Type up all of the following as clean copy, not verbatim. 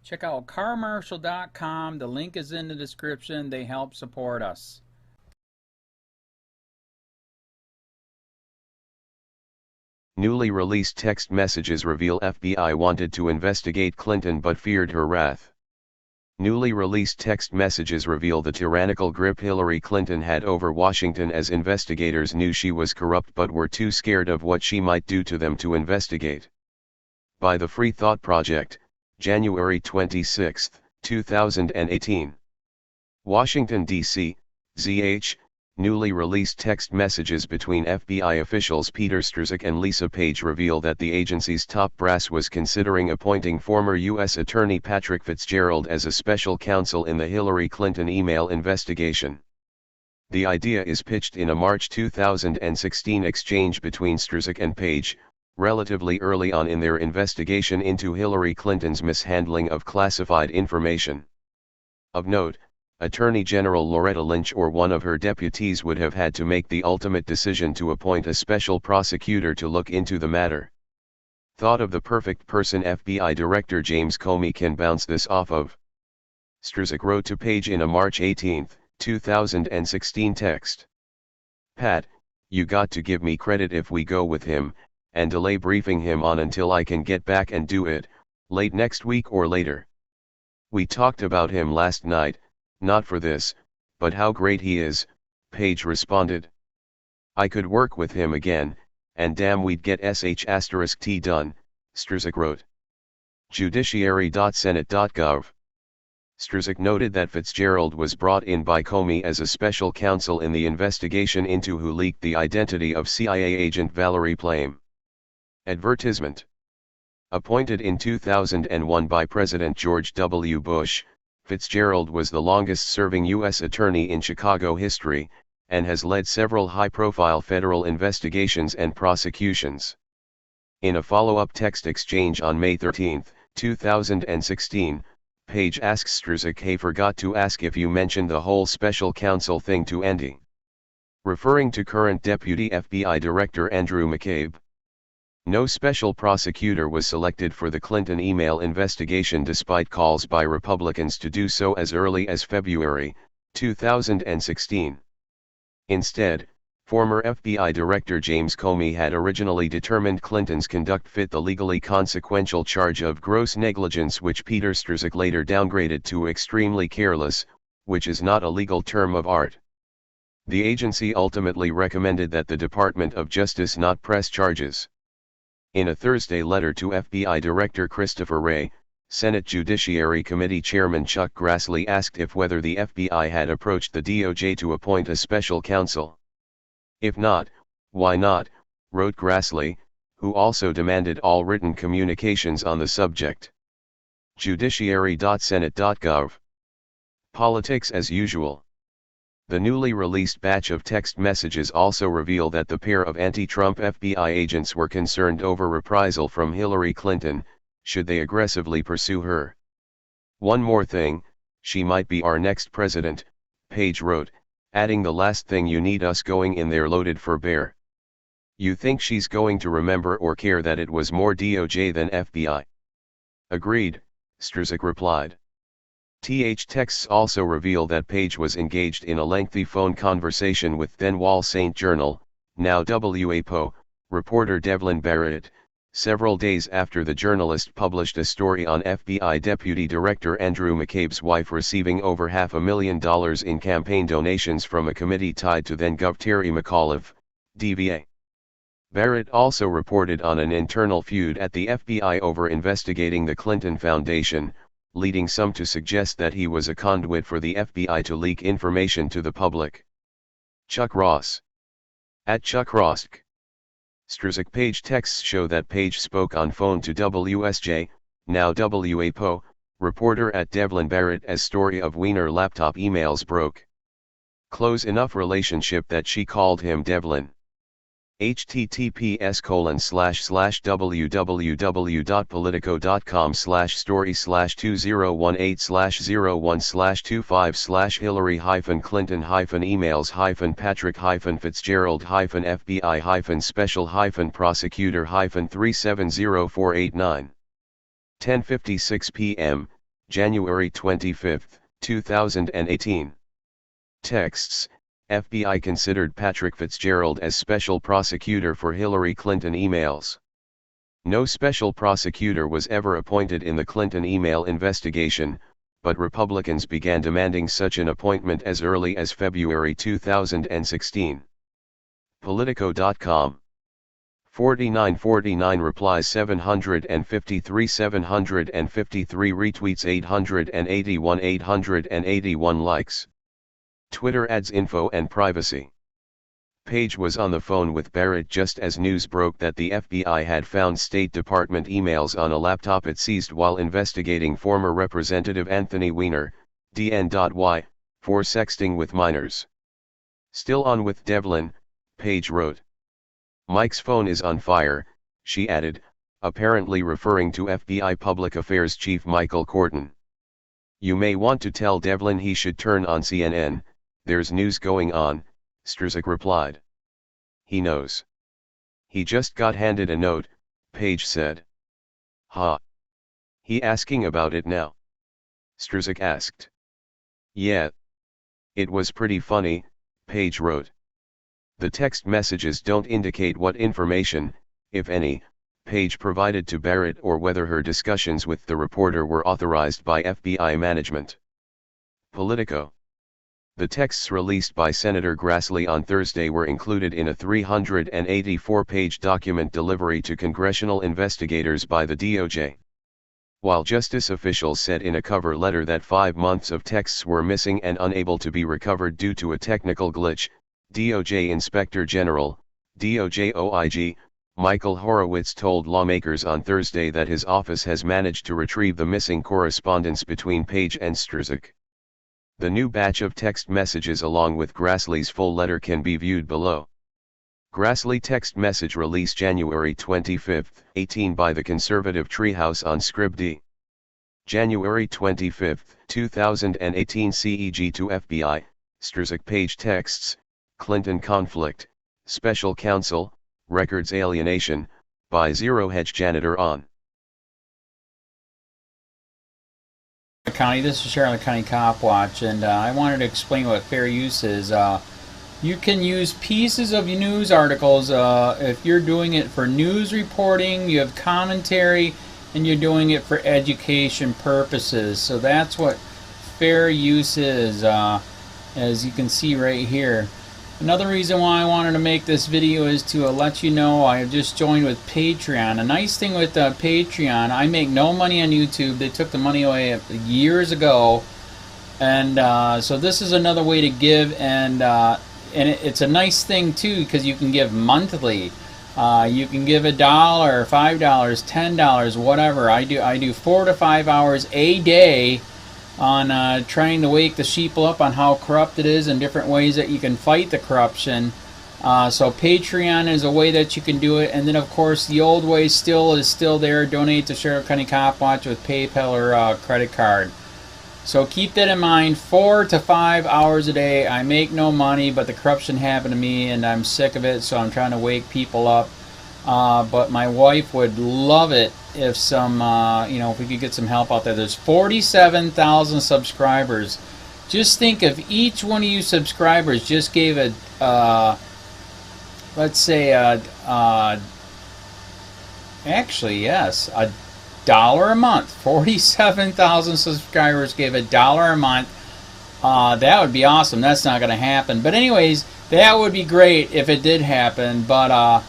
Check out carmarshal.com. The link is in the description. They help support us. Newly released text messages reveal FBI wanted to investigate Clinton but feared her wrath. Newly released text messages reveal the tyrannical grip Hillary Clinton had over Washington as investigators knew she was corrupt but were too scared of what she might do to them to investigate. By the Free Thought Project, January 26, 2018. Washington, D.C., ZH, newly released text messages between FBI officials Peter Strzok and Lisa Page reveal that the agency's top brass was considering appointing former U.S. Attorney Patrick Fitzgerald as a special counsel in the Hillary Clinton email investigation. The idea is pitched in a March 2016 exchange between Strzok and Page, relatively early on in their investigation into Hillary Clinton's mishandling of classified information. Of note, Attorney General Loretta Lynch or one of her deputies would have had to make the ultimate decision to appoint a special prosecutor to look into the matter. Thought of the perfect person FBI Director James Comey can bounce this off of. Strzok wrote to Page in a March 18, 2016 text. Pat, you got to give me credit if we go with him, and delay briefing him on until I can get back and do it, late next week or later. We talked about him last night. Not for this, but how great he is, Page responded. I could work with him again, and damn we'd get sh*t done, Strzok wrote. Judiciary.senate.gov. Strzok noted that Fitzgerald was brought in by Comey as a special counsel in the investigation into who leaked the identity of CIA agent Valerie Plame. Advertisement. Appointed in 2001 by President George W. Bush, Fitzgerald was the longest-serving U.S. attorney in Chicago history, and has led several high-profile federal investigations and prosecutions. In a follow-up text exchange on May 13, 2016, Page asks Strzok, "Hey, forgot to ask if you mentioned the whole special counsel thing to Andy." Referring to current Deputy FBI Director Andrew McCabe. No special prosecutor was selected for the Clinton email investigation despite calls by Republicans to do so as early as February 2016. Instead, former FBI Director James Comey had originally determined Clinton's conduct fit the legally consequential charge of gross negligence, which Peter Strzok later downgraded to extremely careless, which is not a legal term of art. The agency ultimately recommended that the Department of Justice not press charges. In a Thursday letter to FBI Director Christopher Wray, Senate Judiciary Committee Chairman Chuck Grassley asked if whether the FBI had approached the DOJ to appoint a special counsel. If not, why not, wrote Grassley, who also demanded all written communications on the subject. Judiciary.senate.gov. Politics as usual. The newly released batch of text messages also reveal that the pair of anti-Trump FBI agents were concerned over reprisal from Hillary Clinton, should they aggressively pursue her. "One more thing, she might be our next president," Page wrote, adding, "the last thing you need us going in there loaded for bear. You think she's going to remember or care that it was more DOJ than FBI?" "Agreed," Strzok replied. Texts also reveal that Page was engaged in a lengthy phone conversation with then Wall Street Journal, now WAPO, reporter Devlin Barrett, several days after the journalist published a story on FBI Deputy Director Andrew McCabe's wife receiving over $500,000 in campaign donations from a committee tied to then-Gov Terry McAuliffe, DVA. Barrett also reported on an internal feud at the FBI over investigating the Clinton Foundation, leading some to suggest that he was a conduit for the FBI to leak information to the public. Chuck Ross. At Chuck Rosk. Strzok. Page texts show that Page spoke on phone to WSJ, now WAPO, reporter at Devlin Barrett as story of Wiener laptop emails broke. Close enough relationship that she called him Devlin. https://www.politico.com/story/2018/Hillary-Clinton-FBI-special-prosecutor-3704889. 10:56 p.m., January 25, 2018. Texts: FBI considered Patrick Fitzgerald as special prosecutor for Hillary Clinton emails. No special prosecutor was ever appointed in the Clinton email investigation, but Republicans began demanding such an appointment as early as February 2016. Politico.com. 4949 replies 753 retweets 881 likes. Twitter adds info and privacy. Page was on the phone with Barrett just as news broke that the FBI had found State Department emails on a laptop it seized while investigating former Representative Anthony Weiner, DN.Y, for sexting with minors. Still on with Devlin, Page wrote. Mike's phone is on fire, she added, apparently referring to FBI Public Affairs Chief Michael Corton. You may want to tell Devlin he should turn on CNN, there's news going on, Strzok replied. He knows. He just got handed a note, Page said. Ha. He asking about it now? Strzok asked. Yeah. It was pretty funny, Page wrote. The text messages don't indicate what information, if any, Page provided to Barrett or whether her discussions with the reporter were authorized by FBI management. Politico. The texts released by Senator Grassley on Thursday were included in a 384-page document delivery to congressional investigators by the DOJ. While justice officials said in a cover letter that 5 months of texts were missing and unable to be recovered due to a technical glitch, DOJ Inspector General, DOJ OIG, Michael Horowitz told lawmakers on Thursday that his office has managed to retrieve the missing correspondence between Page and Strzok. The new batch of text messages along with Grassley's full letter can be viewed below. Grassley text message release January 25, 18 by the conservative Treehouse on Scribd. January 25, 2018 CEG to FBI, Strzok Page texts, Clinton conflict, special counsel, records alienation, by Zero Hedge janitor on. County, this is Charlotte County COPWATCH, and I wanted to explain what fair use is. You can use pieces of news articles if you're doing it for news reporting, you have commentary, and you're doing it for education purposes. So that's what fair use is, as you can see right here. Another reason why I wanted to make this video is to let you know I have just joined with Patreon. A nice thing with Patreon, I make no money on YouTube. They took the money away years ago, and so this is another way to give, and it's a nice thing too because you can give monthly. You can give $1, $5, $10, whatever. I do 4 to 5 hours a day on trying to wake the sheeple up on how corrupt it is and different ways that you can fight the corruption. So Patreon is a way that you can do it, and then of course the old way is still there. Donate to Charlotte County COPWATCH with PayPal or credit card. So keep that in mind. 4 to 5 hours a day. I make no money, but the corruption happened to me and I'm sick of it, so I'm trying to wake people up. But my wife would love it if if we could get some help out there. There's 47,000 subscribers. Just think if each one of you subscribers just gave let's say actually yes, $1 a month. 47,000 subscribers gave $1 a month. That would be awesome. That's not going to happen. But anyways, that would be great if it did happen. But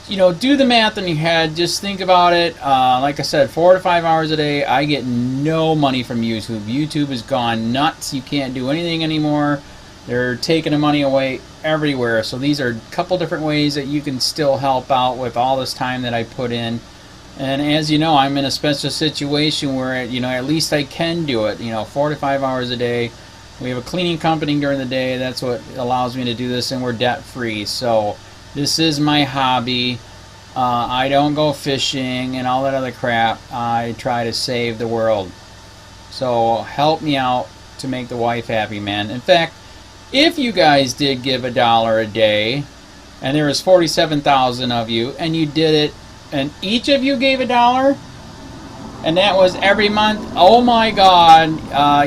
do the math in your head. Just think about it. Like I said, 4 to 5 hours a day. I get no money from YouTube. YouTube has gone nuts. You can't do anything anymore. They're taking the money away everywhere. So these are a couple different ways that you can still help out with all this time that I put in. And as you know, I'm in a special situation where, at least I can do it. 4 to 5 hours a day. We have a cleaning company during the day. That's what allows me to do this, and we're debt free. So this is my hobby. I don't go fishing and all that other crap. I try to save the world. So help me out to make the wife happy, man. In fact, if you guys did give $1 a day, and there was 47,000 of you, and you did it, and each of you gave $1, and that was every month. Oh my God!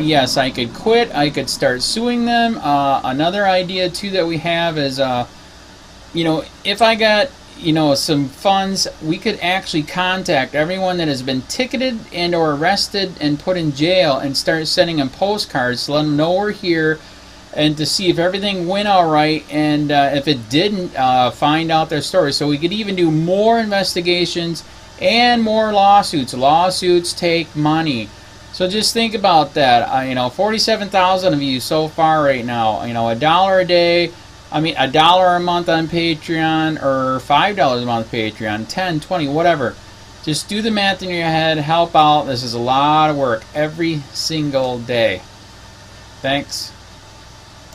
Yes, I could quit. I could start suing them. Another idea too that we have is, you know, if I got, you know, some funds, we could actually contact everyone that has been ticketed and or arrested and put in jail and start sending them postcards to let them know we're here, and to see if everything went all right, and if it didn't, find out their story. So we could even do more investigations and more lawsuits. Lawsuits take money. So just think about that. You know, 47,000 of you so far right now. You know, $1 a day. I mean, $1 a month on Patreon, or $5 a month Patreon, 10, 20, whatever. Just do the math in your head. Help out. This is a lot of work every single day. Thanks.